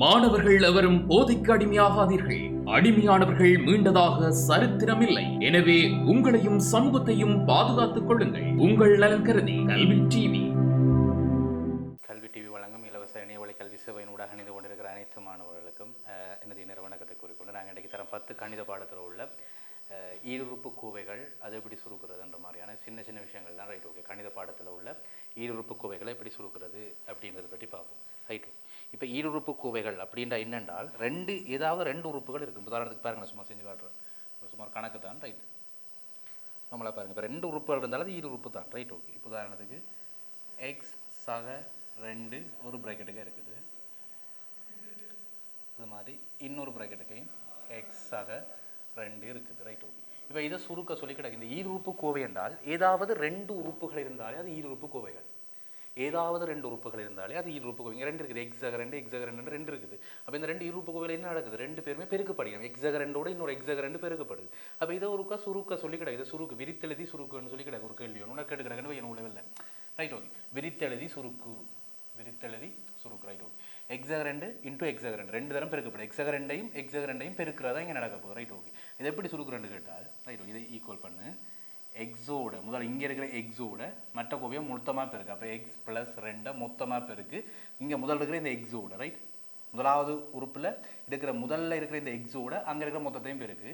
மாணவர்கள் எவரும் போதைக்கு அடிமையாகாதீர்கள். அடிமையானவர்கள் மீண்டதாக சரித்திரமில்லை. எனவே உங்களையும் சமூகத்தையும் பாதுகாத்துக் கொள்ளுங்கள். உங்கள் நலன் கருதி கல்வி டிவி. கல்வி டிவி வழங்கும் இலவச இணையவழி கல்வி சேவையினூடாக இணைந்து கொண்டிருக்கிற அனைத்து மாணவர்களுக்கும் எனது நேர வணக்கத்தை கூறிக்கொண்டு நாங்கள் இன்றைக்கு தரம் 10 கணித பாடத்தில் உள்ள ஈருறுப்பு கோவைகள் அதை எப்படி சுருக்கிறதுன்ற மாதிரியான சின்ன சின்ன விஷயங்கள் தான். Right, okay. கணித பாடத்தில் உள்ள ஈருறுப்பு கோவைகளை எப்படி சுருக்கிறது அப்படின்றத பற்றி பார்ப்போம். ரைட், இப்போ ஈருறுப்பு கோவைகள் அப்படின்ற என்னென்றால் ஏதாவது ரெண்டு உறுப்புகள் இருக்குது. உதாரணத்துக்கு பாருங்கள், சும்மா செஞ்சு காட்டுறேன். சுமார் கணக்கு தான். ரைட், நம்மளை பாருங்கள். இப்போ ரெண்டு உறுப்புகள் இருந்தாலும் அது ஈருறுப்பு தான். Right, okay. இப்போ உதாரணத்துக்கு எக்ஸ் சக 2 ஒரு ப்ராக்கெட்டுக்கே இருக்குது. இது மாதிரி இன்னொரு ப்ராக்கெட்டுக்கையும் எக்ஸ் சக 2 இருக்குது. Right, okay. இப்போ இதை சுருக்க சொல்லி கிடக்கு. இந்த ஈருறுப்பு கோவை என்றால் ஏதாவது ரெண்டு உறுப்புகள் இருந்தாலே அது ஈருறுப்பு கோவைகள். ஏதாவது ரெண்டு உறுப்புகள் இருந்தாலே அது ஈருறுப்பு கோவை. ரெண்டு இருக்குது, எக்ஸாக 2 எக்ஸாக 2 ரெண்டு இருக்குது. அப்போ இந்த ரெண்டு ஈருறுப்பு கோவைகள் என்ன நடக்குது? ரெண்டு பேருமே பெருக்கப்படுகிறது. எக்ஸாக 2ஓட இன்னொரு எக்ஸாக 2 பெருக்கப்படுது. அப்போ இதை ஒருக்கா சுருக்க சொல்லி கிடக்கு. இதை சுருக்கு விரித்தெழுதி சுருக்குன்னு சொல்லி கிடக்கு. ஒரு கேள்வி ஒன்று கேட்டு கிடக்குன்னு என்ன உள்ளவில்லை. Right, okay. விரித்தெழுதி சுருக்கு, விரித்தெழுதி சுருக்கு. Right, okay. எக்ஸாக 2 இன்டூ எக்ஸாக 2 ரெண்டு தரம் பெருக்கப்படும். எக்ஸாக 2ஐயும் எக்ஸாக 2ஐயும் பெருக்கிறதா இங்கே நடக்க போகுது. Right, okay. இது எப்படி சுருக்குறேன்னு கேட்டால், ரைட், ஓகே, இதை ஈக்குவல் பண்ணு. எக்ஸோட முதல்ல இங்கே இருக்கிற எக்ஸோட மற்ற கோவையை மொத்தமாக பெருக்கு. அப்போ எக்ஸ் ப்ளஸ் 2 மொத்தமாக பெருக்கு. இங்கே முதல் இருக்கிற இந்த எக்ஸோட, ரைட், முதலாவது உறுப்பில் இருக்கிற முதல்ல இருக்கிற இந்த எக்ஸோட அங்கே இருக்கிற மொத்தத்தையும் பெருக்கு.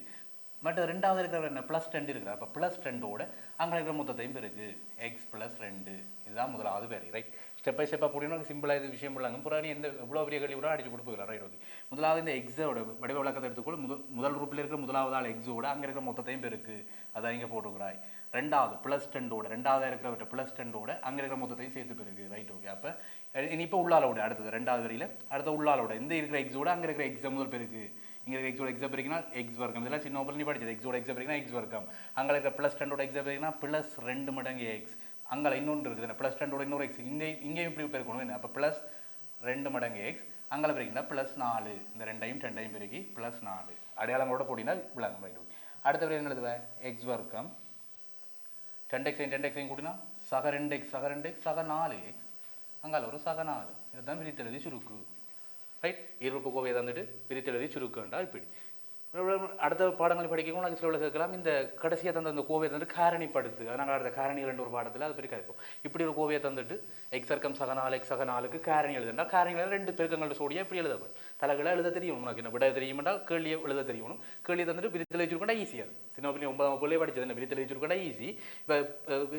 மற்ற ரெண்டாவது இருக்கிற என்ன ப்ளஸ் 2 இருக்கிற. அப்போ ப்ளஸ் 2ஓட அங்கே இருக்கிற மொத்தத்தையும் பெருக்கு. எக்ஸ் ப்ளஸ் 2 இதுதான் முதலாவது வேலை. ரைட், ஸ்டெப் பை ஸ்டெப்பாக போட்டீங்கன்னா சிம்பிளாக இது விஷயம் போடலாங்க. புறாணி எந்த எவ்வளோ பெரிய கல்வி கூட அடிச்சு கொடுத்துக்கலாம். Right, okay. முதலாவது இந்த எக்ஸோட வடிவ விளக்கத்தை எடுத்துக்கொள்ள முதல் உறுப்பில் இருக்கிற முதலாவது ஆள் எக்ஸோட அங்கே இருக்கிற மொத்தத்தையும் பெருக்கு. அதான் இங்கே போட்டுக்கிறாய். ரெண்டாவது ப்ளஸ் 2ஓட ரெண்டாவது இருக்கிறவற்ற ப்ளஸ் 2ஓட அங்கே இருக்கிற மொத்தத்தையும் சேர்த்து பெருக்கு. Right, okay. அப்போ இனி இப்போ உள்ளாலோட அடுத்தது ரெண்டாவது வரியில் அடுத்த உள்ளாலோட இந்த இருக்கிற எக்ஸோட அங்கே இருக்கிற எக்ஸாம் முதல் பெருக்கு. இங்கே இருக்கிற எக்ஸோட எக்ஸாம் பெருக்கினா எக்ஸ் வர்க்கம். இதெல்லாம் சின்ன ஓப்பல் நீ படிச்சது. எக்ஸோட எக்ஸாம் பெருக்கினா எக்ஸ் வர்க்கம். அங்கே இருக்கிற ப்ளஸ் 2ஓட எக்ஸாம் பெருக்கினா ப்ளஸ் 2 மடங்கு எக்ஸ். அங்கே இன்னொன்று இருக்குது ப்ளஸ் 2ஓட இன்னொரு எக்ஸ். இங்கேயும் இப்படி பெருக்கணும். என்ன அப்போ ப்ளஸ் 2 மடங்கு எக்ஸ். அங்கே பெருக்கினா ப்ளஸ் 4. இந்த 2ஐயும் பெருக்கி ப்ளஸ் 4 அடையாளங்களோட போட்டினா விளங்கும். Right, okay. அடுத்த வரை என்ன எழுதுவேன்? எக்ஸ் வர்க்கம் 10x கூட்டினா சக 2x சக 2x சக 4x. அங்கால ஒரு சக 4. இதுதான் விரித்தெழுதி சுருக்கு. ரைட், ஈருறுப்பு கோவையை தந்துட்டு விரித்தெழுதி சுருக்குன்றா இப்படி. அடுத்த பாடங்களை படிக்கவும் நாங்கள் சில கேட்கலாம். இந்த கடைசியாக தந்த அந்த கோவையை தந்துட்டு காரணிப்படுத்து. அதனால் அடுத்த காரணிகள் என்ற ஒரு பாடத்தில் அது பெரிய கிடைக்கும். இப்படி ஒரு கோவையை தந்துட்டு எக்ஸ் வர்க்கம் சக 4x சக 4க்கு காரணி எழுதுனா காரணிகள் ரெண்டு பெருக்கங்கள் சோடியா இப்படி எழுதப்படும். தலைகளை எழுத தெரியும். உனக்கு என்ன விட தெரியுமெண்டா கேள்வியை எழுத தெரியணும். கேள்வியை தந்துட்டு விரித்தெழுதி வச்சுருக்கா ஈஸியாக. சின்ன பிள்ளை 9ஆம் வகுப்புலேயே படிச்சது என்ன விரித்தெழுதி வச்சுருக்கா ஈஸி. இப்போ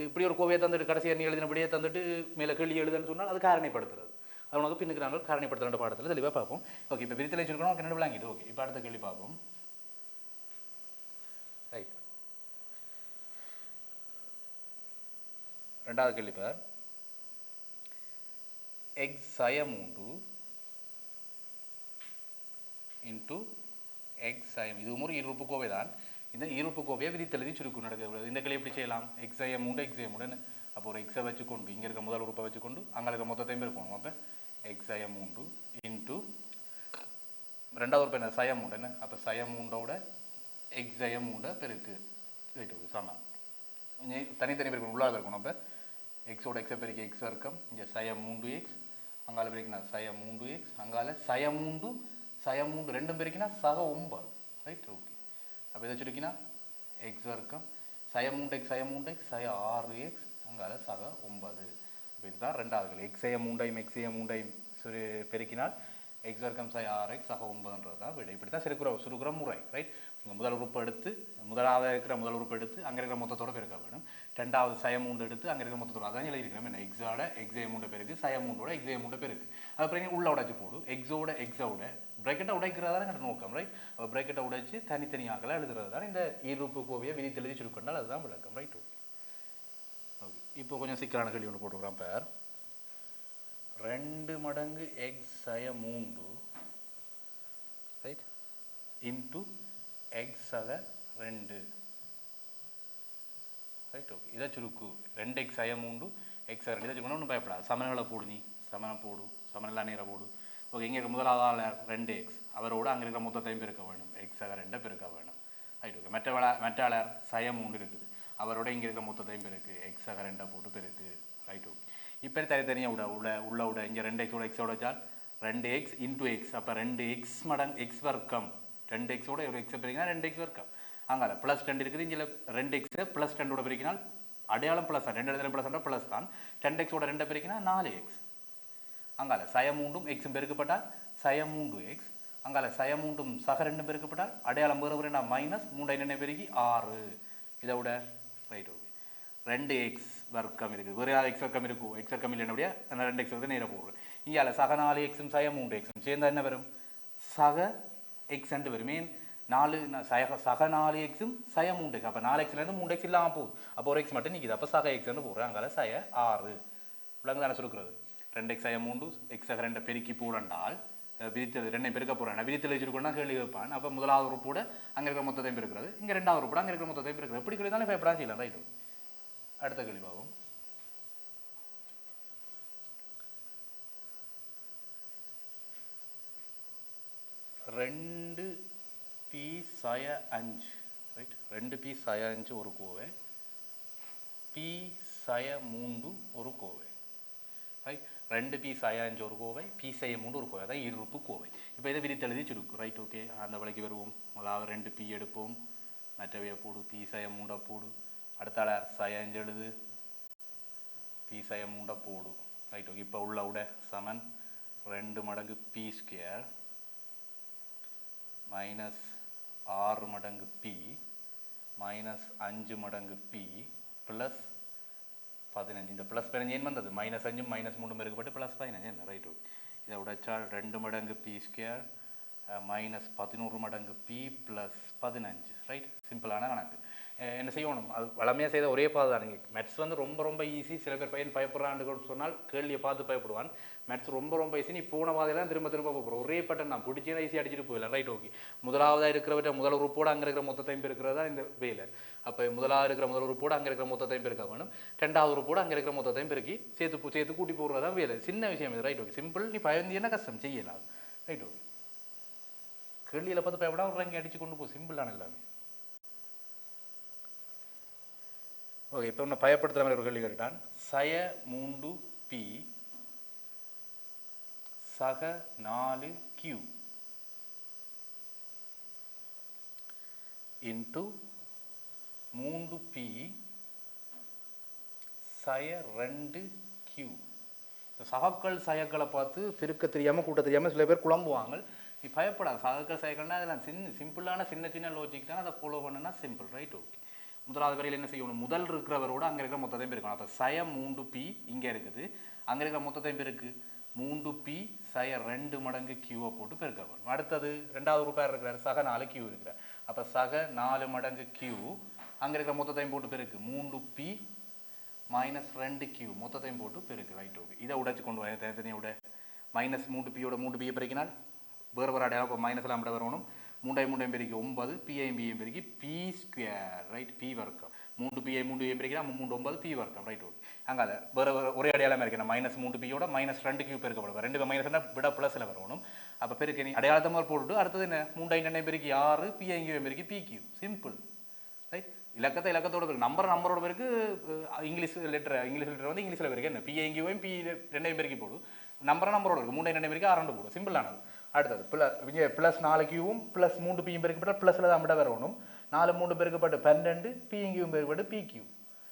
இப்படி ஒரு கோவையை தந்துட்டு கடைசியாக நீ எழுதினபடியே தந்துட்டு மேலே கேள்வி எழுதுன்னு சொன்னால் அது காரணிப்படுத்துறது. அது உனக்கு பின்னுக்கு நாங்கள் காரணிப்படுத்துகிற பாடத்தில் தெளிவாக பார்ப்போம். ஓகே, இப்போ விரித்தெழுதி வச்சுருக்கோம். உனக்கு என்ன விளங்கிட்டு. ஓகே, இப்போ அடுத்த கேள்வி பார்ப்போம். ரைட், ரெண்டாவது கேள்வி பார். எக்ஸ் சய 3 இன்டூ எக்ஸ் சயம். இது ஒரு ஈருறுப்பு கோவை தான். இந்த ஈருறுப்பு கோவையை விரித்தெழுதி சுருக்கு நடக்கிறது. இந்த கேள்வி எப்படி செய்யலாம்? எக்ஸ் சய 3 எக்ஸ் சய 3. அப்போ ஒரு எக்ஸை வச்சுக்கொண்டு இங்கே இருக்க முதல் உறுப்பை வச்சுக்கொண்டு அங்கே இருக்க மொத்தத்தையும் இருக்கணும். அப்போ எக்ஸ் சய 3 இன்டூ ரெண்டாவது உறுப்பு என்ன சய 3 என்ன. அப்போ சய 3ஓட எக்ஸ் சய 3 பெருக்கு. Right, okay. சமம் தனித்தனி பெருக்கணும், உள்ளாக இருக்கணும். அப்போ எக்ஸோட எக்ஸை பெருக்கி எக்ஸ் வர்க்கம். இங்கே சய 3x அங்கால பெருக்கினா சய 3x அங்கால சய 3 ரெண்டும் பெருக்கினா சக 9. Right, okay. அப்போ இதை சுருக்கினா எக்ஸ் வர்க்கம் சய 3x சய 6x அங்கால சக 9. இப்போ இதுதான் ரெண்டாவது எக்ஸ் சய 3ஐயும் எக்ஸ் சய 3ஐயும் பெருக்கினால் எக்ஸ் வர்க்கம் சய 6x சக 9ன்றது தான் விட. இப்படி தான் சுருக்குற முறை. ரைட், முதல் உறுப்பு எடுத்து முதலாவது இருக்கிற முதல் உறுப்பு எடுத்து அங்கே இருக்கிற மொத்தத்தோட பெருக்க வேணும். ரெண்டாவது சய 3 எடுத்து அங்கே இருக்கிற மொத்தத்தோட அதான் எழுதியிருக்கோம். என்ன எக்ஸோட எக்ஸை 3 பெருக்கு சய 3ஓட எக்ஸை 3 பெருக்கு. அதுக்கப்புறம் உள்ள உடைச்சு போடும். எக்ஸோட பிரேக்கெட்டை உடைக்கிறதா தான் நோக்கம். ரைட், பிரேக்கெட்டை உடைச்சு தனித்தனியாக எழுதுறது தான் இந்த ஈருறுப்பு கோவையை விரித்தெழுதி சுருக்கண்டால் அதுதான் விளக்கம். Right, okay. ஓகே, இப்போ கொஞ்சம் சிக்கலான கேள்வி ஒன்று போட்டுக்கிறோம். பேர் 2 மடங்கு எக்ஸ் சய 3 ரைட் இன்டூ எக்ஸ் சக 2. Right, okay. இதை சுருக்கு 2x சய 3 எக்ஸ் சக 2. இதை சுருக்கணும். ஒன்றும் பயப்படாது. சமநிலை போடு. நீ சமனம் போடு, சமநிலை நேர போடு. ஓகே, இங்கே இருக்க முதலாவது ஆள் 2x அவரோட அங்கே இருக்கிற மொத்தத்தையும் பெருக்க வேணும். எக்ஸ் சக 2 பெருக்க வேணும். Right, okay. மற்ற ஆளர் சய 3 இருக்குது. அவரோட இங்கே இருக்கிற மொத்தத்தையும் பெருக்கு எக்ஸ் சக 2 போட்டு பெருக்கு. Right, okay. இப்போ தனித்தனியாக உள்ள இங்கே 2x எக்ஸோட வச்சால் 2x இன்டூ எக்ஸ். அப்போ 2x மடங்கு எக்ஸ் வர்க்கம், 2xோட ஒரு எக்ஸை பிரிக்கினா 2x வர்க்கம். அங்கால ப்ளஸ் 2 இருக்குது, இங்கே 2x ப்ளஸ் 2ஓட பிரிக்கினால் அடையாளம் ப்ளஸ் தான், 2 இடத்துல ப்ளஸ் ப்ளஸ் தான். 2xோட 2 பிரிக்கினா 4x. அங்கால சய மூண்டும் எக்ஸும் பெருக்கப்பட்டால் சய 3x. அங்கால சய மூண்டும் சக 2 பெருக்கப்பட்டால் அடையாளம் வேறு வேறு மைனஸ் 3 என்ன பெருக்கி 6. இதை விட ரைட் ஓகே 2x வர்க்கம் இருக்குது. வேறு யார் எக்ஸ் வர்க்கம் இருக்கும், எக்ஸ் வர்க்கம் இல்லை என்னுடைய 2x வந்து நேராக போடுறேன். இங்கே சக 4xும் சய 3xும் சேர்ந்தால் என்ன வரும், சக எக்ஸ் ரெண்டு வரும். மீன் 4 சக 4xும் சய 3x. அப்போ 4xலேருந்து 3x இல்லாமல் போகுது, அப்போ ஒரு எக்ஸ் மட்டும் நிற்கிது. அப்போ சக எக்ஸ்ன்னு போடுறேன். அங்கே சய 6 விலங்கு தானே சுருக்கிறது. 2x சய 3 எக்ஸ் சக 2 பெருக்கி போடண்டால் விரித்தது 2 பெருக்க போகிறேன். விரித்தல் வச்சுருக்கோன்னா கேள்வி வைப்பான். அப்போ முதலாவது உறுப்போட அங்கே இருக்கிற மொத்தத்தையும் பெருக்கிறது, இங்கே ரெண்டாவது உறுப்போட அங்கே இருக்கிற மொத்தத்தையும் பெருக்கிறது. எப்படி கேள்வி தானே இப்போ எப்படா செய்யலாம். ரைட்டு, அடுத்த கேள்வி பார்ப்போம். 2p சய 5 ரைட், 2p சய 5 ஒரு கோவை, p சய 3 ஒரு கோவை. ரைட், 2p சய 5 ஒரு கோவை, p சய 3 ஒரு கோவை. அதான் இருப்பு கோவை. இப்போ இதை விரித்தெழுதி சுருக்கு. ரைட் ஓகே, அந்த வழிக்கு வருவோம். முதலாவது 2p எடுப்போம், மற்றவையை போடு, p சய 3 போடு. அடுத்தால சய 5 எழுது, p சய 3 போடு. ரைட் ஓகே, இப்போ உள்ள விட சமன் 2 மடங்கு p ஸ்கொயர் மைனஸ் 6 மடங்கு p மைனஸ் 5 மடங்கு p ப்ளஸ் 15. இந்த ப்ளஸ் 15 ஏன் வந்தது, மைனஸ் 5 மைனஸ் 3 பெருக்கப்பட்டு ப்ளஸ் 15 என்ன. ரைட் ஓகே, இதை உடைச்சால் 2 மடங்கு p ஸ்கொயர் மைனஸ் 11 மடங்கு p ப்ளஸ் 15. ரைட், சிம்பிளான கணக்கு. என்ன செய்யணும், அது வளமையாக செய்த ஒரே பாதை தான். நீங்கள் மேத்ஸ் வந்து ரொம்ப ரொம்ப ஈஸி. சில பேர் பையன் பயப்படுறான்னு சொன்னால் கேள்வியை பார்த்து பயப்படுவான். மேத்ஸ் ரொம்ப ரொம்ப ஈஸி. நீ போன பாதையெல்லாம் திரும்ப திரும்ப போகிறோம். ஒரே பட்டன் நான் பிடிச்சேன்னா ஈஸி அடிச்சுட்டு போயிடலாம். ரைட் ஓகே, முதலாவதாக இருக்கிறவற்ற முதல் உறுப்போடு அங்கே இருக்கிற மொத்தத்தையும் இருக்கிறதா இந்த வேலை. அப்போ முதலாவது இருக்கிற முதல் உறுப்போடு அங்கே இருக்கிற மொத்தத்தையும் பெருக்க வேணும், ரெண்டாவது உறுப்போடு அங்கே இருக்கிற மொத்தத்தையும் பெருக்கி சேர்த்து கூட்டி போடுறதா வேலை. சின்ன விஷயம் இது. Right okay, simple. நீ பயந்தியன்னா கஷ்டம் செய்யலாம். ரைட் ஓகே, கேள்வியில் பார்த்து பயப்படா ஒரு ரங்கி அடிச்சு கொண்டு போ, சிம்பிளான எல்லாமே. ஓகே, இப்போ ஒன்று பயப்படுத்துகிற மாதிரி ஒரு கேள்வி கேட்டான். சய 3p சக 4q இன்ட்டு 3p சய 2q. சகக்கள் சயக்களை பார்த்து பெருக்க தெரியாமல் கூட்ட தெரியாமல் சில பேர் குழம்புவாங்க. நீ பயப்படாது. சகக்கள் சயக்கள்னா அதெல்லாம் சிம்பிளான சின்ன லாஜிக் தான். அதை ஃபாலோ பண்ணுன்னா சிம்பிள். ரைட் ஓகே, முதலாவது வரையில் என்ன செய்யணும், முதல் இருக்கிறவரோட அங்கே இருக்கிற மொத்தத்தையும் பெருக்கணும். அப்போ சய 3p இங்கே இருக்குது, அங்கே இருக்கிற மொத்தத்தையும் பெருக்கு 3p சய 2 மடங்கு q போட்டு பெருக்க வேணும். அடுத்தது ரெண்டாவது உறுப்பாக இருக்கிறார், சக 4q இருக்கிறார். அப்போ சக 4 மடங்கு q அங்கே இருக்கிற மொத்தத்தையும் போட்டு பெருக்கு 3p மைனஸ் 2q மொத்தத்தையும் போட்டு பெருக்கு. ரைட் ஓகே, இதை உடைச்சு கொண்டு வர தனித்தனியாக விட மைனஸ் 3pயோட 3p பெருக்கினால் வேறு வேறு அடையாளம். இப்போ மைனஸ் எல்லாம் விட வரணும். 3 பெருக்கி 9, p பெருக்கி p ஸ்கொயர். ரைட், p வர்க்கம். 3p பெருக்கினா 3 9 p வர்க்கம். ரைட் ஓகே, அங்கே அதை வேறு ஒரே அடையாளம் இருக்கணும். மைனஸ் 3pயோட மைனஸ் 2q பெருக்கப்படும். 2 மைனஸ்னா விட ப்ளஸில் வரணும். அப்போ பெருக்கி நீ அடையாளத்தை மாதிரி போட்டுட்டு அடுத்தது என்ன, 3 பெருக்கி 6, p பெருக்கி pq. சிம்பிள். ரைட், இலக்கத்தோட பெருக்கு, நம்பரோட பெருக்கு இங்கிலீஷ் லெட்டர் வந்து இங்கிலீஷில் பெருக்கு என்ன, p பெருக்கி போடு. நம்பரோட இருக்குது 3 பெருக்கி 6 போடும். சிம்பிளானது. அடுத்தது ப்ளஸ் 4q ப்ளஸ் 3p பெருக்கப்பட்ட ப்ளஸில் தான் விட வரணும். 4 3 பெருக்கப்பட்டு 12, p பெருக்கப்பட்டு pq.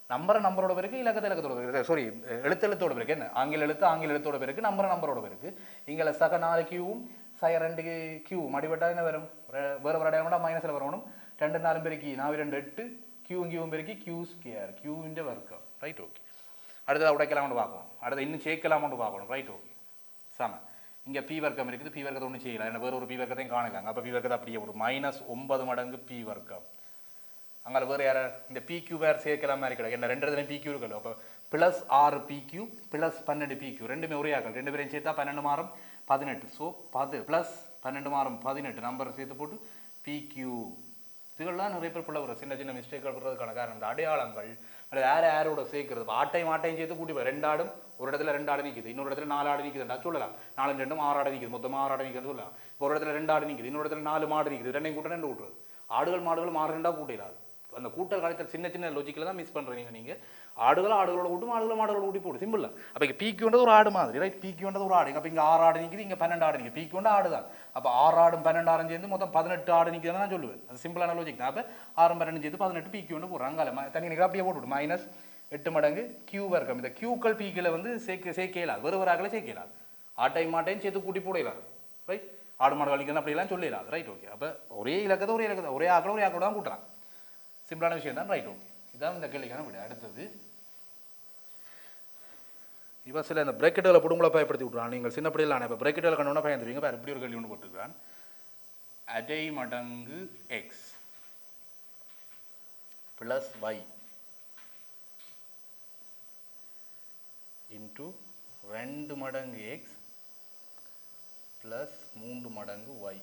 நம்பரோட பெருக்கு இலக்கத்தோட பெருக்கு, சாரி எழுத்தோட பெருக்கு என்ன, ஆங்கில எழுத்தோட பெருக்கு நம்பரோட பெருக்கு. இங்கே சக 4q சய 2q அடிபட்டா என்ன வரும், வேறு அடையாளம் மைனஸில் வரணும். 2 4 பெருக்கி 4 2 8, q பெருக்கி q ஸ்கொயர், q வர்க்கம். ரைட் ஓகே, அடுத்தது உடைக்கலாம்னு பார்க்கணும். அடுத்து இன்னும் சேர்க்கலாம்னு பார்க்கணும். ரைட் ஓகே, சம இங்கே p வர்க்கம் இருக்குது, p வர்க்கத்தை ஒன்றும் செய்யலாம். என்ன வேறு ஒரு p வர்க்கத்தையும் காணலாங்க. அப்போ p வர்க்கத்தை அப்படியே ஒரு மைனஸ் 9 மடங்கு p வர்க்கம். அங்கே வேறு யாரை இந்த pq வேறு சேர்க்கலாம் மாதிரி கிடையாது. என்ன 2 இடத்துலையும் pq இருக்கல. அப்போ ப்ளஸ் 6pq ப்ளஸ் 12pq ரெண்டுமே ஒரே ஆக்கள். 2 பேரையும் சேர்த்தா 12 மாறும் 18. ஸோ 10 ப்ளஸ் 12 மாறும் 18 நம்பரை சேர்த்து போட்டு pq. இதுகள்லாம் நிறைய பேர் பிள்ளை வரும். சின்ன மிஸ்டேக்கள் பண்ணுறதுக்கான காரணம் இந்த அடையாளங்கள். அது யாரோட சேர்க்கறது, ஆட்டையும் சேர்த்து கூட்டி போய் 2 ஆடும் ஒரு இடத்துல 2 ஆடு நிற்குது, இன்னொரு இடத்துல 4 ஆடு நிற்குதுன்னா சொல்லலாம். 4 2 6 ஆடு நிற்குது, மொத்தமாக 6 ஆடு நிற்குது சொல்லலாம். ஒரு இடத்துல 2 ஆடு நிற்குது, இன்னொரு இடத்துல 4 மாடு நிற்குது, 2 கூட்ட 2 கூட்டுறது. ஆடுகள் மாடுகள் மாறு 2 கூட்டிடாது. அந்த கூட்டல் கழித்தல் சின்ன சின்ன லாஜிக்கில் தான் மிஸ் பண்ணுறீங்க நீங்கள். ஆடுகளோட கூட்டும் மாடுகளோட கூட்டி போடும் சிம்பிள். அப்போ இங்கே பிக்யூன்றது ஒரு ஆடு மாதிரி, ரைட்? பிக்யூன்றது ஒரு ஆடு. அப்போ இங்கே 6 ஆடு நிற்கிது, இங்கே 12 ஆடு நிற்கிது. பிக்யூண்டா ஆடு தான். அப்போ 6 ஆடும் 12 ஆடும் சேர்ந்து மொத்தம் 18 ஆடு நிற்கிறதுன்னு நான் சொல்லுவேன். அது சிம்பிளான லாஜிக் தான். அப்போ 6 12 சேர்த்து 18 பிக்யூண்டு போடுறாங்க. தனி நிற்கிற அப்படியே போட்டு மைனஸ் 8 மடங்கு கியூவாக இருக்கும். இந்த கியூக்கள் பீக்கில் வந்து சேர்க்கலாது, வெறுவராகல சேர்க்கலாது. மாட்டையும் சேர்த்து கூட்டி போடலாது, ரைட்? ஆடு மாடு கழிக்கணும் அப்படிலாம் சொல்லிடலாது, ரைட்? ஓகே. அப்போ ஒரே இலக்கத்தை ஒரே ஆக்களோட தான் கூட்டுறான். சிம்பிளான விஷயம் தான், ரைட்? ஓகே. இதான் இந்த கேள்விக்கான விட. அடுத்தது இப்போ சில இந்த பிரேக்கெட்டுகளை போடுங்களா பயப்படுத்தி விட்றான். நீங்கள் சின்ன பிள்ளைலாம் இப்போ பிரேக்கெட்டுகளை கண்டோன்னா பயந்துருவீங்க. இப்போ இப்படி ஒரு கேள்வி ஒன்று போட்டுருக்கான். அடை மடங்கு எக்ஸ் ப்ளஸ் ஒய் இன்ட்டு 2 மடங்கு எக்ஸ் ப்ளஸ் 3 மடங்கு ஒய்.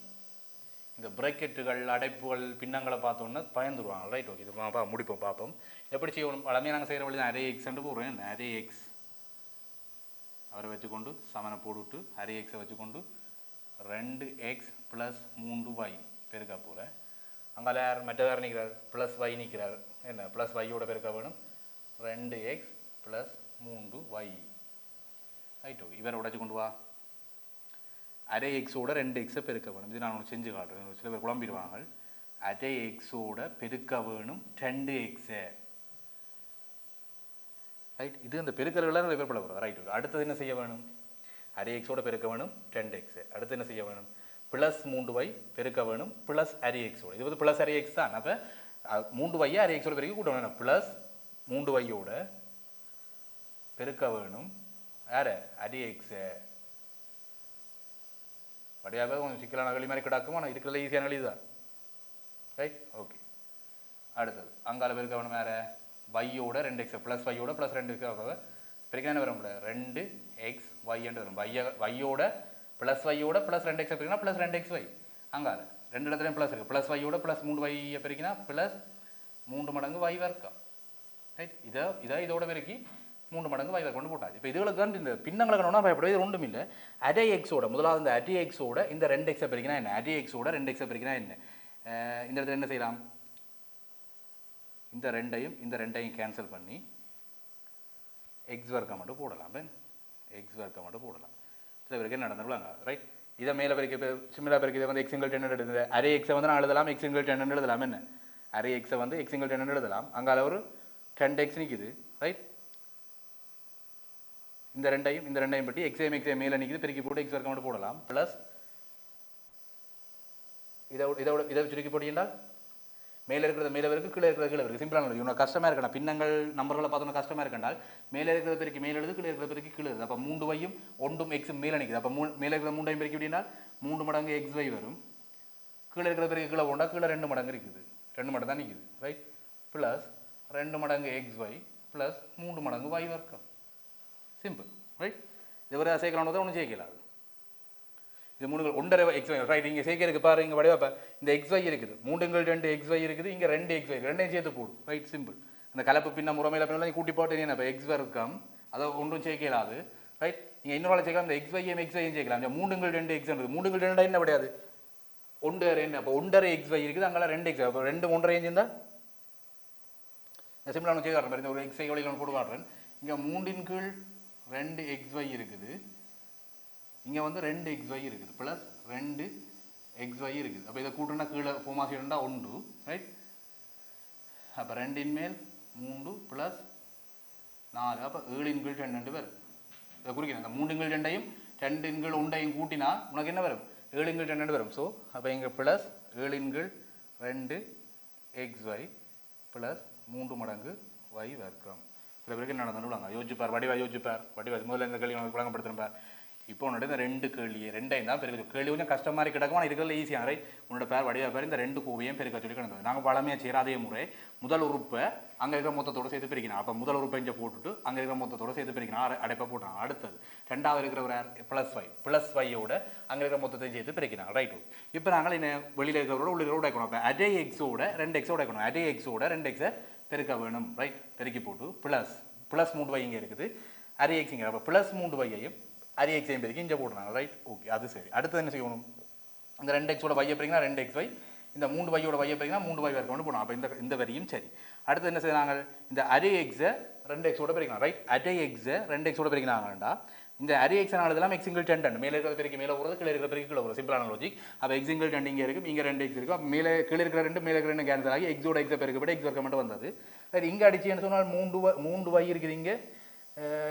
இந்த பிரேக்கெட்டுகள் அடைப்புகள் பின்னங்களை பார்த்தோன்னா பயந்துருவாங்க, ரைட்? ஓகே. இது முடிப்போம், பார்ப்போம் எப்படி செய்யணும். வளமையாக நாங்கள் செய்கிற வழி தான். அரே எக்ஸ்ன்ட்டு போடுறேன். அரே எக்ஸ் அவரை வச்சுக்கொண்டு சமனை போட்டுவிட்டு அரே எக்ஸை வச்சுக்கொண்டு 2x ப்ளஸ் 3y பெருக்கா போகிறேன். அங்கே யார் மற்ற வேறு நிற்கிறார்? ப்ளஸ் ஒய் நிற்கிறார். என்ன ப்ளஸ் ஒய்யோட பெருக்க வேணும்? 2x plus 3y, right? Okay. இவரை உடைச்சு கொண்டு வா. அரே எக்ஸோட 2x பெருக்க வேணும். இது நான் ஒன்று செஞ்சு காட்டுறேன். சில பேர் குழம்பிடுவாங்க. அரே எக்ஸோட பெருக்க வேணும் 2x, ரைட்? இது அந்த பெருக்கல்களாக நிறைய பேர் பட போகிறது, ரைட்? அடுத்தது என்ன செய்ய வேணும்? அரே எக்ஸோட பெருக்க வேணும் 10x. அடுத்து என்ன செய்ய வேணும்? ப்ளஸ் 3y பெருக்க வேணும் ப்ளஸ் அரே எக்ஸோட. இது வந்து ப்ளஸ் அரே எக்ஸ் தான். அப்போ 3y அரே எக்ஸோட பெருக்கி கூட்ட வேணும். ப்ளஸ் 3yயோட பெருக்க வேணும் யார்? Array x. வடியாக கொஞ்சம் சிக்கலான வழி மாதிரி கிடக்கும், ஆனால் இருக்கிறதுல ஈஸியான வழி தான், ரைட்? ஓகே. அடுத்தது அங்கால பெருக்க வேணும் யார்? வையோட 2x ப்ளஸ் வையோட ப்ளஸ் 2x பெருக்க என்ன வரும்ல? 2x வைன்னு வரும். வையோட ப்ளஸ் வையோட ப்ளஸ் 2x பெருக்கினா ப்ளஸ் 2xy. அங்கால 2 இடத்துலையும் ப்ளஸ் இருக்குது. ப்ளஸ் வையோட ப்ளஸ் 3y பெருக்கினா ப்ளஸ் 3 மடங்கு y வர்க்கம், ரைட்? இதோட பெருக்கி 3 மடங்கு y கொண்டு போட்டாச்சு. இப்போ இதுகளுக்கு வந்து இந்த பின்னங்களை கண்டோம்னா பயப்படுவது ஒன்றும் இல்லை. அரே எக்ஸோட முதலாவது இந்த அரே எக்ஸோட இந்த 2x பெருக்கினா என்ன? அரே எக்ஸோட 2x பெருக்கினா என்ன? இந்த இடத்துல என்ன செய்யலாம்? இந்த ரெண்டையும் கேன்சல் பண்ணி எக்ஸ் வர்க்கம் மட்டும் போடலாம். எக்ஸ் வர்க்கம் மட்டும் போடலாம். சில பேருக்கு என்ன நடந்துருவாங்க, ரைட்? இதை மேலே பெருக்க சிமிலா பெருக்க இதை வந்து எக்ஸிங்கல் 10 எடுத்தது. அரே எக்ஸை வந்து நான் எழுதலாம் எக்ஸிங்கல் 10 எழுதலாம். என்ன அரே எக்ஸை வந்து எக்ஸிங்கல் 10 எழுதலாம். அங்கால ஒரு 10x நிற்குது, ரைட்? இந்த ரெண்டையும் பற்றி எக்ஸையும் மேலே நிற்குது, பெருக்கி போட்டு எக்ஸ் வர்க்கம் மட்டும் போடலாம். ப்ளஸ் இதை சுருக்கி போட்டீங்கன்னா மேலே இருக்கிறது மேலே இருக்குது, கீழே இருக்கிறது கீழே இருக்குது. சிம்பிளான இவங்க கஷ்டமாக இருக்கணும். பின்னங்கள் நம்பர்களை பார்த்தோன்னா கஷ்டமாக இருக்கண்டால் மேலே இருக்கிற பெருக்கி மேலே எழுது, கீழே இருக்கிற பெருக்கி கீழே எழுது. அப்போ 3yயும் 1ம் எக்ஸும் மேலே நிற்குது. அப்போ மேலே இருக்கிற 3ஐயும் பெருக்கி அப்படின்னா 3 மடங்கு xy வரும். கீழே இருக்கிற பெருக்கி கீழே போண்டா கீழே 2 மடங்கு இருக்குது, 2 மடங்கு தான் நிற்குது, ரைட்? ப்ளஸ் 2 மடங்கு xy ப்ளஸ் 3 மடங்கு y வர்க்கம். Simple, right? இது ஒரு சேர்க்கலாம் ஒன்றும் சேர்க்கலாது. இது 3 1.5 xy, ரைட்? இங்கே சேர்க்கறதுக்கு பாரு, இங்கே வடிவா இந்த xy இருக்குது, 3 xy இருக்குது, இங்கே 2 xy, ரெண்டையும் சேர்த்து போடும், ரைட்? சிம்பிள். அந்த கலப்பு பின்ன முறைமையில் பின்னாலும் கூட்டி போட்டு என்ன இப்போ எக்ஸ் வர்க்கம் அதை ஒன்றும் சேர்க்கலாது, ரைட்? நீங்கள் இன்னொரு சேர்க்கலாம். இந்த xyயும் சேர்க்கலாம். 3 xன்றது 3 என்ன கிடையாது? 1.5 என்ன? அப்போ 1.5 xy இருக்குது, அங்கே 2 xy. அப்போ 2 1.5 இருந்தால் இந்த சிம்பிளாக சேர்க்க காட்டுறேன். இந்த ஒரு xy வழியில் போட்டு காட்டுறேன். இங்கே 3 xy இருக்குது, இங்கே வந்து 2 xy இருக்குது, ப்ளஸ் 2 xy இருக்குது. அப்போ இதை கூட்டுனா கீழே போமாசிட்டா 1, ரைட்? அப்போ 2 மேல் 3 ப்ளஸ் 4, அப்போ 7 2 வரும். இதை குறிக்கணும். இந்த 3 2ஐயும் 2 1ஐயும் கூட்டினா உனக்கு என்ன வரும்? 7 2 வரும். ஸோ அப்போ இங்கே ப்ளஸ் 7 2 xy ப்ளஸ் 3 மடங்கு y வர்க்கம். சில பேருக்கு என்ன நடந்துடுவாங்க, யோசிச்சுப்பார், யோசிச்சுப்பார், முதல்ல இந்த கேள்வி உனக்கு விளங்கப்படுத்துகிறேன். இப்போ உன்னோட இந்த 2 கேள்வியை 2ஐயும் தான் பெருக்க. கேள்வி கொஞ்சம் கஷ்டமாக மாதிரி கிடக்கும், ஆனால் இருக்கிறதுல ஈஸியாக, ரைட்? உன்னோட பேர் வடிவா பேர் இந்த 2 கோவையும் பெருக்க சொல்லி கிடந்தது. நாங்கள் பழமையாக சேராதே முறை முதல் உறுப்பை அங்கே இருக்கிற மொத்தத்தோடு சேர்த்து பிரிக்கணும். அப்போ முதல் உறுப்பை இங்கே போட்டுட்டு அங்கே இருக்கிற மொத்தத்தோடு சேர்த்து பிரிக்கணும், அடைப்பை போட்டாங்க. அடுத்தது ரெண்டாவது இருக்கிற ஒரு ப்ளஸ் ஒய்யோட அங்கே இருக்கிற மொத்தத்தையும் சேர்த்து பிரிக்கிறாங்க, ரைட்? இப்போ நாங்கள் என்ன வெளியில் இருக்கிறவரோட உள்ள உடைக்கணும். அப்போ அதே எக்ஸோட 2x உடைக்கணும். அதே எக்ஸோட 2xை பெருக்க வேணும், ரைட்? பெருக்கி போட்டு ப்ளஸ் 3y இங்கே இருக்குது, அரே எக்ஸுங்க. அப்போ ப்ளஸ் 3yையும் அரே எக்ஸையும் பெருக்கி இங்கே போடுறாங்க, ரைட்? ஓகே, அது சரி. அடுத்தது என்ன செய்யணும்? இந்த 2xோட y பெருக்கினா 2xy, இந்த 3 வையோட வையை பிரிக்கலாம் 3 வை வரைக்கும் கொண்டு போகணும். அப்போ இந்த வரியும் சரி. அடுத்து என்ன செய்யறாங்க, இந்த அரே எக்ஸை 2x பிரிக்கலாம். ரைட், அரே எக்ஸை 2x பிரிக்கிறாங்கடா. இந்த அரே எக்ஸ் ஆனதெல்லாம் எக்ஸ் சிங்கிள் டென் மேலே இருக்கிற பெருக்கி மேலே போகிறது, கீழே இருக்கிற பெருக்கி கீழே போகிறது. சிம்பிளான லாஜிக். அப்போ எக்ஸ் சிங்கிள் டென் இங்கே இருக்குது, இங்கே 2x இருக்குது. அப்போ மேலே கீழே இருக்கிற 2 மேலே இருக்கிற 2 கேன்சல் ஆகி எக்ஸோட எக்ஸை பெருக்கப்பட்டு எக்ஸ் வர்க்கம் மட்டும் வந்தது. சரி, இங்கே அடிச்சுன்னு சொன்னால் 3 வை இருக்குது.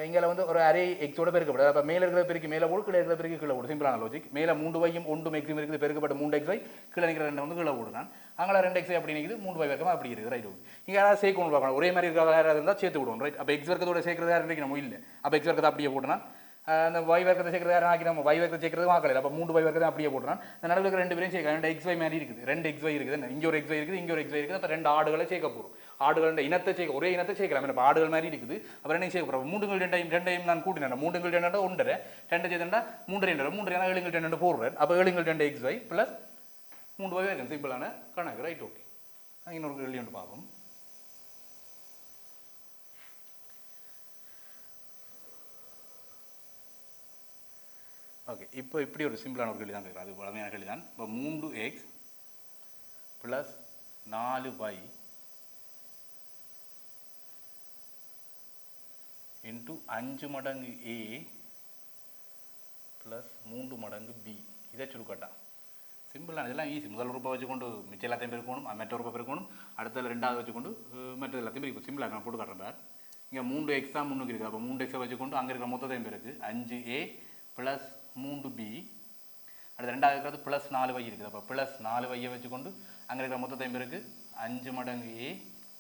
இங்கே வந்து ஒரு அரே எக்ஸோட பெருக்கப்படும். அப்போ மேலே இருக்கிற பெருக்கி மேலே போடு, கீழே இருக்கிற பெருக்கி கீழே போடும். சிம்பிளான லாஜிக். மேலே 3 வையும் 1 எக்ஸும் இருக்குது, பெருக்கப்பட்ட 3x கீழே இருக்கிற 2 வந்து கீழே போடுறான். அங்கே 2x அப்படி நிற்குது, 3 வை வர்க்கம் அப்படி இருக்குது. ரைட், இங்கே யாராவது சேர்க்கணும் பார்க்கணும், ஒரே மாதிரி இருக்கிற யாராவது இருந்தால் சேர்த்து விடுவோம். ரைட், அப்போ எக்ஸ் வர்க்கத்தோட சேர்க்கிறது யாரும் நம்ம இல்லை. அப்போ எக்ஸ் வர்க்கத்தை அப்படியே போட்டுனா அந்த வை வர்க்கத்தை சேர்க்கிறது யாரும் ஆக்கி நம்ம வை வர்க்கத்தை சேர்க்கிறது வாக்கல. அப்போ 3 வை வர்க்கத்தை அப்படியே போட்டுறான். இந்த நடுவில் இருக்கிற 2 பேரும் சேர்க்க 2 xy மாதிரி இருக்குது, 2 xy இருக்குது, இங்கே ஒரு xy இருக்குது, இங்கே ஒரு xy இருக்குது. அப்போ 2 ஆடுகளை சேர்க்க போகிறோம். ஆடுகள் இனத்தை சேர்க்க ஒரே இனத்தை சேர்க்கலாம். இப்போ ஆடுகள் மாதிரி இருக்குது. அப்புறம் என்ன சேர்க்க போகிறோம், 3 நான் கூட்டினேன். 3 2 ஒன்றரை 2 சேர்த்துட்டா 3 2 7 2 போடுறேன். அப்போ 7 2 xy ப்ளஸ் 3 வை வர்க்கம். சிம்பிளான கணக்கு. Right, okay. இன்னொரு கேள்வி ஒன்று பார்ப்போம். ஓகே, இப்போ இப்படி ஒரு சிம்பிளான ஒரு கேள்வி தான் இருக்குது. அது பழமையான கேள்வி தான். இப்போ 3x ப்ளஸ் 4y இன்ட்டு 5 மடங்கு a ப்ளஸ் 3 மடங்கு b. இதை சுருக்கட்டா சிம்பிளான, இதெல்லாம் ஈஸி. முதல் ரூபா வச்சுக்கொண்டு மிச்சம் எல்லாத்தையும் பெருக்கணும், மற்ற ரூபா பெருக்கணும், அடுத்தது 2வது வச்சுக்கொண்டு மற்ற எல்லாத்தையும் பெருக்கும். சிம்பிளாக நான் போட்டு காட்டுறேன். இங்கே 3x தான் முன்னுக்கு இருக்குது. அப்போ 3x வச்சுக்கொண்டு அங்கே இருக்கிற மொத்தத்தையும் பெருக்கு 5a ப்ளஸ் 3b. அடுத்து 2வது இருக்கிறது ப்ளஸ் 4y இருக்குது. அப்போ ப்ளஸ் 4y வச்சுக்கொண்டு அங்கே இருக்கிற மொத்தத்தையும் பெருக்கு 5 மடங்கு a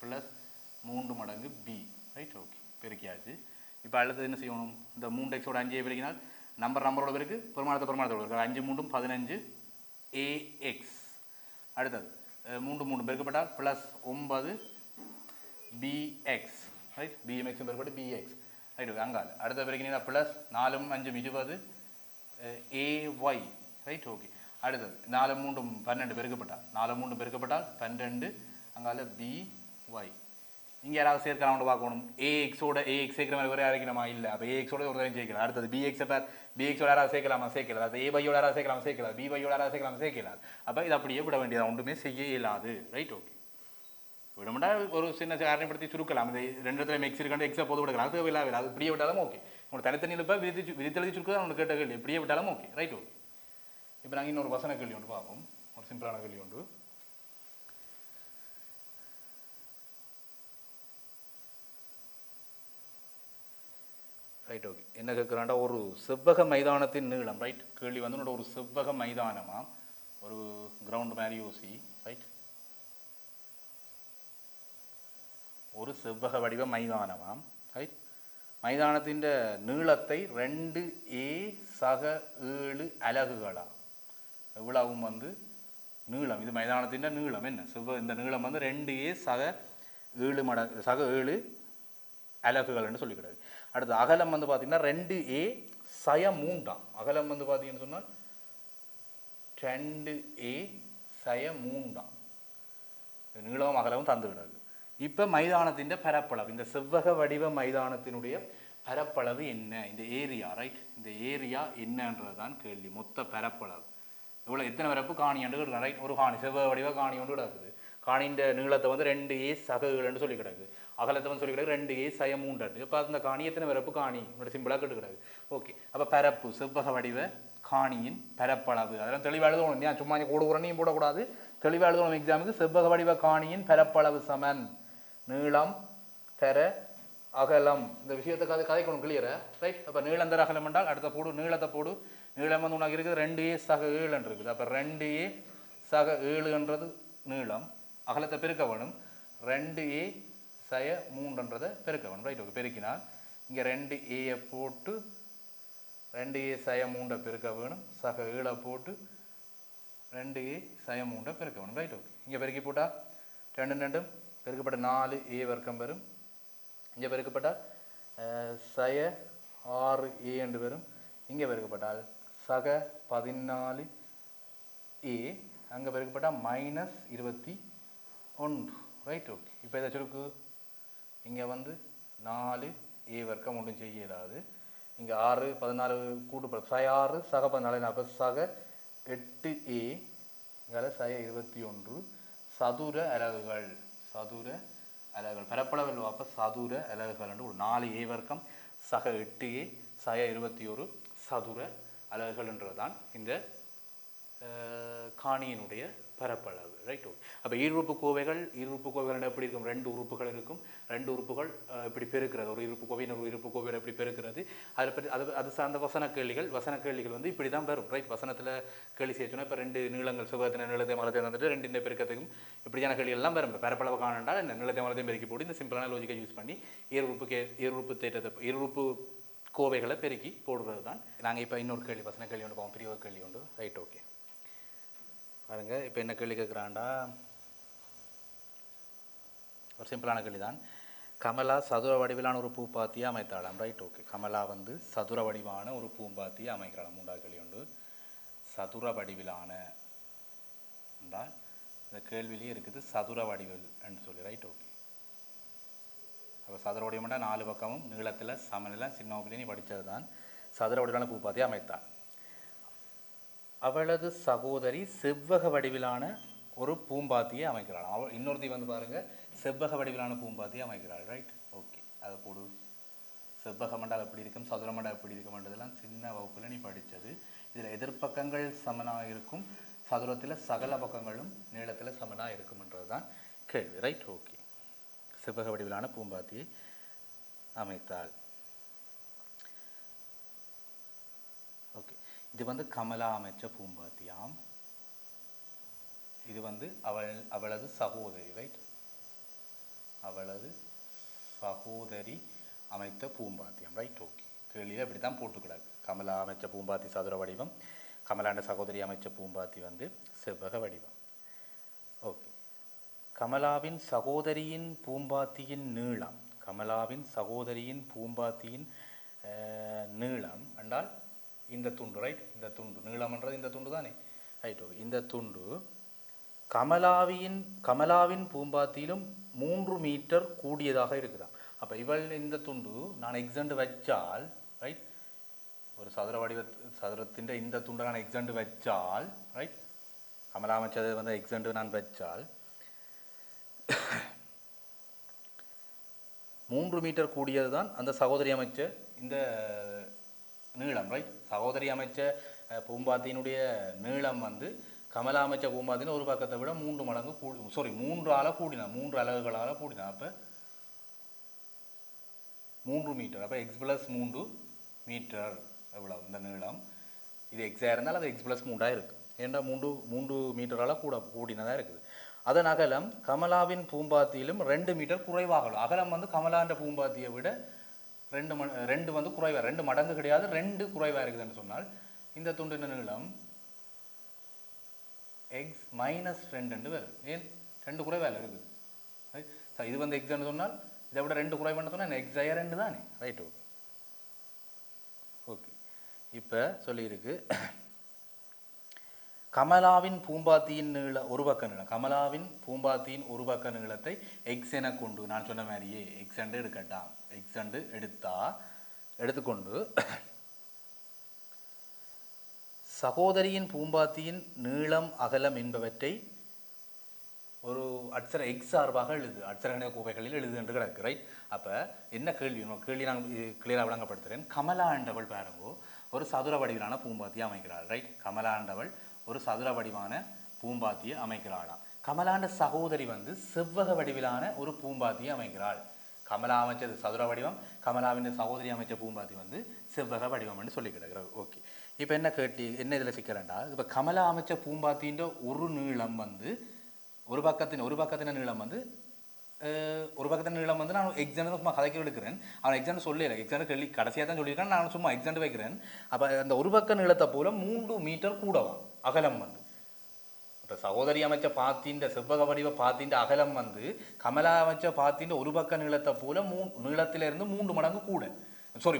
ப்ளஸ் 3 மடங்கு b. Right, okay, பெருக்கியாச்சு. இப்போ அடுத்தது என்ன செய்யணும், இந்த 3xோட 5 பெருக்கினால் நம்பரோட பெருக்கு பெருமானத்தோட பெருக்கு 5 3 15 ax. அடுத்தது 3 பெருக்கப்பட்டால் ப்ளஸ் 9 bx. ரைட், bmx பெருக்கப்பட்டு bx. ரைட், அங்கால அடுத்த பெருக்கினா ப்ளஸ் 4 5 20 ay. Right, okay. அடுத்தது 4 3 12 பெருக்கப்பட்டால் 4 3 பெருக்கப்பட்டால் 12 அங்கால by. இங்கே யாராவது சேர்க்கலாம் பார்க்கணும். ஏஎக்ஸோட ஏஎக்ஸ் சேர்க்கிற மாதிரி ஒரே அரைக்கணுமா? இல்லை. அப்போ ஏஎக்ஸோட ஒரு தரம் சேர்க்கலாம். அடுத்தது பிஎக்ஸோட யாராவது சேர்க்கலாமா? சேர்க்கலாது. அது ஏபையோட யாராவது சேர்க்கலாமா? சேர்க்கலாது. பிபையோட யாராவது சேர்க்கலாமா? சேர்க்கலாது. அப்போ இது அப்படியே விட வேண்டியது, ஒன்றுமே செய்ய இயலாது. Right, okay. விடமுடா ஒரு சின்ன காரணப்படுத்தி சுருக்கலாம். இந்த 2 இடத்துல எக்ஸ் இருக்காண்டு எக்ஸை போது விடலாம். அது விழாவில் அது இப்படியே விட்டாலும் ஓகே. உங்களுக்கு தனித்தனியில் இப்போ விதித்தெழுதி சுருக்க தான் உங்களுக்கு கேட்ட கேள்வி. இப்படியே விட்டாலும் ஓகே. Right, okay. இப்போ நாங்கள் இன்னொரு வசன கேள்வி ஒன்று பார்ப்போம். ஒரு சிம்பிளான கேள்வி ஒன்று. Right, okay. என்ன கேட்குறாண்டா, ஒரு செவ்வக மைதானத்தின் நீளம். ரைட், கேள்வி வந்து ஒரு செவ்வக மைதானமா, ஒரு கிரவுண்ட் மாதிரி யோசி. ரைட், ஒரு செவ்வக வடிவ மைதானமாம். ரைட், மைதானத்தின் நீளத்தை 2a சக 7 அலகுகளா. எவ்வளவும் வந்து நீளம், இது மைதானத்தின் நீளம். என்ன இந்த நீளம் வந்து 2a சக 7 அலகுகள்னு சொல்லிக்கிறாரு. அடுத்து அகலம் வந்து பார்த்தீங்கன்னா 2a சய 3. அகலம் வந்து பார்த்தீங்கன்னு சொன்னால் 2a சய 3. நீளமும் அகலமும் தந்துவிடாது. இப்போ மைதானத்தின் பரப்பளவு, இந்த செவ்வக வடிவ மைதானத்தினுடைய பரப்பளவு என்ன, இந்த ஏரியா. ரைட், இந்த ஏரியா என்னன்றது தான் கேள்வி. மொத்த பரப்பளவு இவ்வளோ, எத்தனை பரப்பு காணியாண்டு கிடக்கு. ரைட், ஒரு காணி செவ்வக வடிவ காணி ஒன்று கிடக்குது. காணியின் நீளத்தை வந்து 2a சக 7 சொல்லி கிடக்கு. அகலத்தை வந்து சொல்லி கிடக்கு 2a சய 3. இப்போ அந்த காணி எத்தனை பரப்பு காணி சிம்பிளாக கேட்டு கிடக்கு. ஓகே, அப்போ பரப்பு செவ்வக வடிவ காணியின் பரப்பளவு அதெல்லாம் தெளிவாக எழுதணும். ஏன் சும்மா கூட உரணையும் போடக்கூடாது, தெளிவாக எழுதணும் எக்ஸாமுக்கு. செவ்வக வடிவ காணியின் பரப்பளவு சமன் நீளம் தர அகலம். இந்த விஷயத்தை கதைக்கணும், கிளியரா? ரைட், அப்போ நீளம் தர அகலம் என்றால் அடுத்த போடு நீளத்தை போடு. நீளம் வந்து உனக்கு இருக்குது 2a சக 7 இருக்குது. அப்போ 2a சக 7ன்றது நீளம். அகலத்தை பெருக்க வேணும். 2a சய 3ன்றதை பெருக்க வேணும். Right, okay. பெருக்கினால் இங்கே 2a போட்டு 2a சய 3 பெருக்க வேணும். சக 7 போட்டு 2a சய 3 பெருக்க வேணும். Right, okay. இங்கே பெருக்கி போட்டால் 2 2 பெருக்கப்பட்ட 4a வர்க்கம் வரும். இங்கே பெருக்கப்பட்டால் சய 6a என்று வரும். இங்கே பெருக்கப்பட்டால் சக 14a. அங்கே பெருக்கப்பட்டால் -21. Right, okay. இப்போ இதை சுருக்கு இங்கே வந்து 4a வர்க்கம் ஒன்றும் செய்ய இயலாது. இங்கே 6 14 கூட்டு சய 6 சக 14 அப்போ சக 8a இங்கே சய 21 சதுர அலகுகள். சதுர அலகுகள் பரப்பளவில் அப்போ சதுர அலகுகள் என்று ஒரு 4a வர்க்கம் சக 8a சய 21 சதுர அலகுகள் தான் இந்த காணியினுடைய பரப்பளவு. ரைட். ஓகே. அப்போ ஈருறுப்பு கோவைகள் எப்படி இருக்கும்? ரெண்டு உறுப்புகள் இருக்கும். ரெண்டு உறுப்புகள் இப்படி பெருக்கிறது. ஒரு இருப்பு கோவை ஒரு இருப்பு கோவையோட எப்படி பெருக்கிறது, அதில் பற்றி அது சார்ந்த வசன கேள்விகள் வந்து இப்படி தான் வரும். ரைட். வசனத்தில் கேள்வி செய்யணும்னா இப்போ ரெண்டு நீளங்கள் செவ்வகத்தின நீளத்தை மலத்தை வந்துட்டு ரெண்டு இந்த பெருக்கத்துக்கும் இப்படியான கேள்விகள்லாம் வரும். பரப்பளவு காணாண்டால் இந்த நீளத்தை மலத்தையும் பெருக்கி போட்டு இந்த சிம்பிளான லாஜிக்கை யூஸ் பண்ணி ஈருறுப்பு கோவைகளை பெருக்கி போடுறது தான். நாங்கள் இப்போ இன்னொரு கேள்வி வசன கேள்வி ஒன்று போவோம். பிரிவு கேள்வி உண்டு. ரைட். ஓகே. பாருங்க, இப்போ என்ன கேள்வி கேட்குறாண்டா, ஒரு சிம்பிளான கேள்வி தான். கமலா சதுர வடிவிலான ஒரு பூம்பாத்தியை அமைத்தாளாம். ரைட். ஓகே. கமலா வந்து சதுர வடிவான ஒரு பூம்பாத்தியை அமைக்கிறாளாம். மூன்றாவது கேள்வி உண்டு. சதுர வடிவிலான என்றால் இந்த கேள்வியிலேயே இருக்குது சதுர வடிவில் என்று சொல்லி. ரைட். ஓகே. அப்போ சதுர வடிவம்னா 4 பக்கமும் நீளத்தில் சமநிலை சின்ன நீ படித்தது தான். சதுர வடிவிலான பூம்பாத்தியை அமைத்தாள். அவளது சகோதரி செவ்வக வடிவிலான ஒரு பூம்பாத்தியை அமைக்கிறாள். இன்னொருத்தி வந்து பாருங்கள், செவ்வக வடிவிலான பூம்பாத்தியை அமைக்கிறாள். ரைட். ஓகே. அதை போடு. செவ்வக மண்டலம் எப்படி இருக்கும், சதுர மண்டலம் எப்படி இருக்கும்ன்றதெல்லாம் சின்ன வகுப்பில் நீ படித்தது. இதில் எதிர்ப்பக்கங்கள் சமனாக இருக்கும், சதுரத்தில் சகல பக்கங்களும் நீளத்தில் சமனாக இருக்கும்ன்றது தான் கேள்வி. ரைட். ஓகே. செவ்வக வடிவிலான பூம்பாத்தியை அமைத்தாள். ஓகே. இது வந்து கமலா அமைச்ச பூம்பாத்தியாம். இது வந்து அவளது சகோதரி. ரைட். அவளது சகோதரி அமைத்த பூம்பாத்தியம். ரைட். ஓகே. கேள்வியில் இப்படி தான் போட்டுக்கூடாது. கமலா அமைச்ச பூம்பாத்தி சதுர வடிவம், கமலாண்ட சகோதரி அமைச்ச பூம்பாத்தி வந்து செவ்வக வடிவம். ஓகே. கமலாவின் சகோதரியின் பூம்பாத்தியின் நீளம். கமலாவின் சகோதரியின் பூம்பாத்தியின் நீளம் என்றால் இந்த துண்டு. ரைட். இந்த துண்டு நீளம்ன்றது இந்த துண்டு தானே. ரைட். ஓகே. இந்த துண்டு கமலாவின் பூம்பாத்தியிலும் 3 மீட்டர் கூடியதாக இருக்குதான். அப்போ இவள் இந்த துண்டு நான் எக்ஸாண்டு வச்சால், ரைட், ஒரு சதுரத்தின் இந்த துண்டை நான் எக்ஸாண்டு வச்சால், ரைட், கமலா அமைச்சது வந்து எக்ஸாண்டு நான் வச்சால் 3 மீட்டர் கூடியது தான் அந்த சகோதரி அமைச்ச இந்த நீளம். ரைட். சகோதரி அமைச்ச பூம்பாத்தியினுடைய நீளம் வந்து கமலா அமைச்ச பூம்பாத்தின் ஒரு பக்கத்தை விட 3 மடங்கு 3 கூடினா, 3 அலகுகளால் கூடினா. அப்போ 3 மீட்டர். அப்போ x+3 மீட்டர் எவ்வளவு இந்த நீளம். இது எக்ஸாக இருந்தால் அது x+3 இருக்குது. ஏன்னா 3 மீட்டரால் கூடினதாக இருக்குது. அதன் அகலம் கமலாவின் பூம்பாத்தியிலும் 2 மீட்டர் குறைவாகலாம். அகலம் வந்து கமலாண்ட பூம்பாத்தியை விட 2 வந்து குறைவாக, 2 மடங்கு கிடையாது, 2 குறைவாக இருக்குதுன்னு சொன்னால் இந்த துண்டின் நீளம் x-2 வருது. ஏன் 2 குறைவாக இருக்குது. இது வந்து எக்ஸ்ன்னு சொன்னால் இதை விட 2 குறைவான்னு சொன்னால் x2 தானே. ரைட். ஓகே. ஓகே. இப்போ சொல்லியிருக்கு கமலாவின் பூம்பாத்தியின் ஒரு பக்க நீளம். கமலாவின் பூம்பாத்தியின் ஒரு பக்க நீளத்தை எக்ஸ் என கொண்டு, நான் சொன்ன மாதிரியே எக்ஸண்டு எடுக்கட்டாம். எக்ஸண்டு எடுத்துக்கொண்டு சகோதரியின் பூம்பாத்தியின் நீளம் அகலம் என்பவற்றை ஒரு அட்சர எக்ஸ் சார்பாக எழுது, அட்சரகணித கோவைகளில் எழுது என்று கிடக்கு. ரைட். அப்போ என்ன கேள்வி நான் கிளியராக விளங்கப்படுத்துகிறேன். கமலாண்டவள் பாருங்கோ ஒரு சதுர வடிவிலான பூம்பாத்தியை அமைக்கிறாள். ரைட். கமலாண்டவள் ஒரு சதுர வடிவான பூம்பாத்தியை அமைக்கிறாளாம். கமலாண்ட சகோதரி வந்து செவ்வக வடிவிலான ஒரு பூம்பாத்தியை அமைக்கிறாள். கமலா அமைச்சது சதுர வடிவம், கமலாவின் சகோதரி அமைச்ச பூம்பாத்தி வந்து செவ்வக வடிவம் என்று சொல்லி கிடக்கிறது. ஓகே. இப்போ என்ன இதில் சிக்கிறேன்டா, இப்போ கமலா அமைச்ச பூம்பாத்தின் ஒரு நீளம் வந்து ஒரு பக்கத்தின் நீளம் வந்து நான் எக்ஸாம்பிள் சும்மா கதைக்கு எடுக்கிறேன். அவன் எக்ஸாம்பிள் சொல்லலை, எக்ஸாம்பிள் கேள்வி கடைசியாக தான் சொல்லியிருக்கான், நான் சும்மா எக்ஸாம்பிள் வைக்கிறேன். அப்போ அந்த ஒரு பக்க நீளத்தை போல 3 மீட்டர் கூடவாம் அகலம் வந்து. இப்போ சகோதரி அமைச்ச பாத்தின் செவ்வக வடிவ பாத்தின் அகலம் வந்து கமலா அமைச்ச பாத்தின் ஒரு பக்க நீளத்தை போல நீளத்திலிருந்து 3 மடங்கு கூட,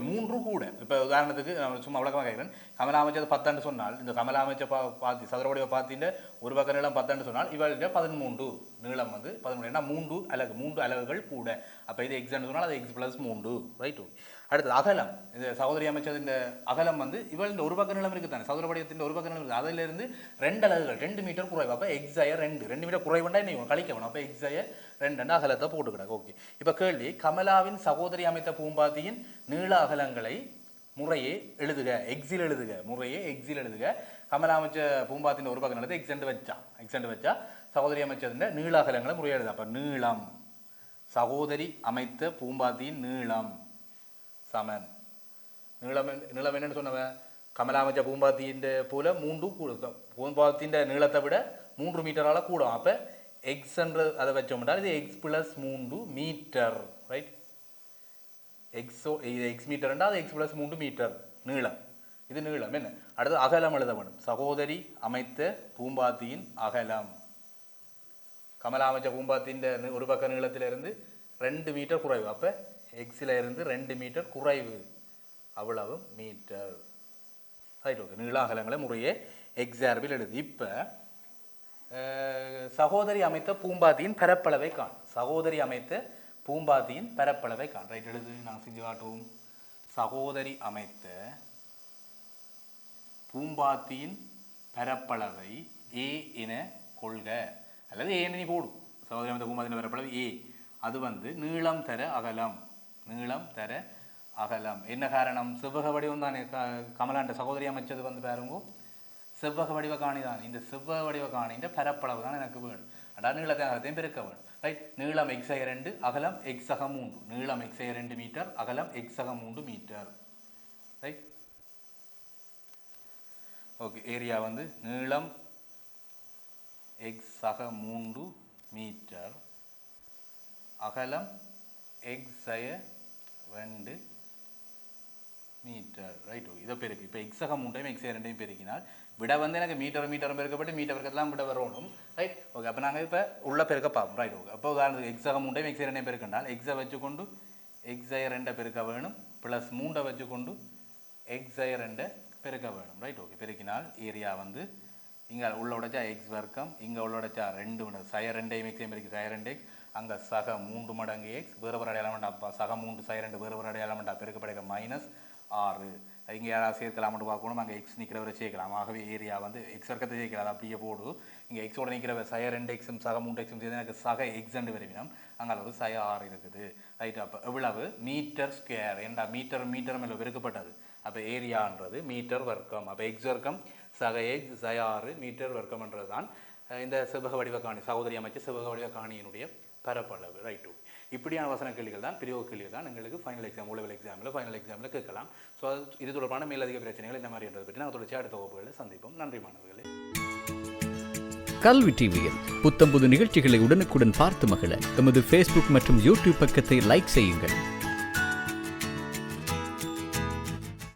3 கூட. இப்போ உதாரணத்துக்கு சும்மா விளக்கமாக கேட்குறேன். கமலா அமைச்சது 10 சொன்னால், இந்த கமலா அமைச்ச பாத்தி சதுர வடிவ பாத்தின் ஒரு பக்க நீளம் 10 சொன்னால் இவளுடைய 13 நீளம் வந்து 13 ஏன்னா 3 அலகுகள் கூட. அப்போ இது எக்ஸ்ன்னு சொன்னால் அது எக்ஸ் ப்ளஸ் 3 ரைட். ஓகே. அடுத்தது அகலம். இந்த சகோதரி அமைச்சது இந்த அகலம் வந்து இவள் இந்த ஒரு பக்க நிலம் இருக்குது தானே, சகோதர வடிவத்தின் ஒரு பக்க நிலம் இருக்குது, அதிலிருந்து 2 அலகுகள் 2 மீட்டர் குறைவு. அப்போ எக்ஸாய 2 மீட்டர் குறைவுண்டா நீங்கள் கழிக்க வேணும். அப்போ எக்ஸாய 2 அகலத்தை போட்டுக்கிடாங்க. ஓகே. இப்போ கேள்வி, கமலாவின் சகோதரி அமைத்த பூம்பாத்தியின் நீள அகலங்களை முறையே எழுதுக. எக்ஸில் எழுதுக. முறையே எக்ஸில் எழுதுக. கமலா அமைச்ச பூம்பாத்தின் ஒரு பக்க நிலத்தை எக்ஸெண்டு வச்சா சகோதரி அமைச்சதுன்ற நீள அகலங்களை முறையே எழுது. அப்போ நீளம், சகோதரி அமைத்த பூம்பாத்தியின் நீளம் சமன் நீளம் என்னன்னு சொன்னவன், கமலா அமைச்ச பூம்பாத்தின் போல 3 கூடும். பூம்பாத்தின் நீளத்தை விட 3 மீட்டரால் கூடும். அப்போ எக்ஸ்ன்ற அதை வச்சோம்னா இது x plus 3 metre right. X மீட்டர்னா அது எக்ஸ் ப்ளஸ் 3 மீட்டர் நீளம். இது நீளம். என்ன அடுத்து அகலம் எழுத வேண்டும். சகோதரி அமைத்த பூம்பாத்தியின் அகலம். கமலா அமைச்ச பூம்பாத்தின் ஒரு பக்க நீளத்திலிருந்து 2 மீட்டர் குறைவு. அப்போ எக்ஸில் இருந்து 2 மீட்டர் குறைவு, அவ்வளவு மீட்டர் ரைட். ஓகே. நீள அகலங்களை முறையே எக்ஸார்பில் எழுது. இப்போ சகோதரி அமைத்த பூம்பாத்தியின் பரப்பளவை காண். சகோதரி அமைத்த பூம்பாத்தியின் பரப்பளவை காண். ரைட் எழுது. நாங்கள் செஞ்சு காட்டுவோம். சகோதரி அமைத்த பூம்பாத்தியின் பரப்பளவை ஏ என கொள்க, அல்லது ஏ நீ போடும். சகோதரி அமைத்த பூம்பாத்தின் பரப்பளவு ஏ. அது வந்து நீளம் தர அகலம். நீளம் தர அகலம். என்ன காரணம்? செவ்வக வடிவம் தானே கமலாண்ட சகோதரி அமைச்சது வந்து பாருங்க, செவ்வக வடிவ காணி தான். இந்த செவ்வக வடிவ காணின்ற பரப்பளவு தான் எனக்கு வேணும். அதாவது நீளத்தை அகலத்தையும் பெருக்க வேணும் ரைட். நீளம் எக்ஸை 2, அகலம் எக்ஸக 3. நீளம் எக்ஸை 2 மீட்டர், அகலம் எக்ஸக 3 மீட்டர் ரைட். ஓகே. ஏரியா வந்து நீளம் எக்ஸக 3 மீட்டர், அகலம் எக்ஸய 2 மீட்டர் ரைட். ஓகே. இதை பெருக்கு. இப்போ எக்ஸக 3 எக்ஸை 2 பெருக்கினால் விட வந்து எனக்கு மீட்டர் பெருக்கப்பட்டு மீட்டர் பெருக்கெல்லாம் விட வரணும் ரைட். ஓகே. அப்போ நாங்கள் இப்போ உள்ள பெருக்க பார்ப்போம் ரைட். ஓகே. அப்போ உதாரணத்துக்கு எக்ஸக 3 எக்ஸை 2 பெருக்கினால் எக்ஸை வச்சுக்கொண்டு எக்ஸை 2 பெருக்க வேணும், ப்ளஸ் 3 வச்சுக்கொண்டு எக்ஸை 2 பெருக்க வேணும் ரைட். ஓகே. பெருக்கினால் ஏரியா வந்து இங்கே உள்ள உடைச்சா எக்ஸ் வர்க்கம், இங்கே உள்ள உடைச்சா 2 சய 2 எக்ஸையும் பெருக்கி சய 2 எக்ஸ், அங்கே சக 3 மடங்கு எக்ஸ், வேறு ஒரு அடையாளம் அப்பா சக 3 சய 2 வேறு ஒரு அடையாளம் பெருக்கப்படைக்க -6. இங்கே யாராவது சேர்க்கலாம்னு பார்க்கணும். அங்கே எக்ஸ் நிற்கிறவரை சேர்க்கலாம். ஆகவே ஏரியா வந்து எக்ஸ் வர்க்கத்தை சேர்க்கலாம். அது அப்படியே போடு. இங்கே எக்ஸோட நிற்கிறவ சய 2 எக்ஸும் சக 3 எக்ஸும் சேர்த்து எனக்கு சக எக்ஸ்ன்னு விரும்பினோம். அங்கே ஒரு சய 6 இருக்குது ரைட். அப்போ எவ்வளவு மீட்டர் ஸ்கொயர் ஏண்டா மீட்டர் மேலே பெருக்கப்பட்டது. அப்போ ஏரியான்றது மீட்டர் வர்க்கம். அப்போ எக்ஸ் வர்க்கம் சக எக்ஸ் சய 6 மீட்டர் வர்க்கம்ன்றது தான் இந்த செவ்வக வடிவ காணி, சகோதரி அமைச்ச செவ்வக வடிவ காணியினுடைய பரப்பளவு ரைட்டு. இப்படியான வசன கேள்விகள் தான், பிரிவு கேள்விகள் தான் எங்களுக்கு ஃபைனல் எக்ஸாம் ஓலெவல் எக்ஸாமில் கேட்கலாம். ஸோ இது தொடர்பான மேலதிக பிரச்சனைகள் இந்த மாதிரின்றதை பற்றி நாங்கள் தொடர்ச்சி அடுத்த வகுப்புகளில் சந்திப்போம். நன்றி மாணவர்களே. கல்வி டிவியில் புத்தம்புது நிகழ்ச்சிகளை உடனுக்குடன் பார்த்து மகிழ எமது ஃபேஸ்புக் மற்றும் யூடியூப் பக்கத்தை லைக் செய்யுங்கள்.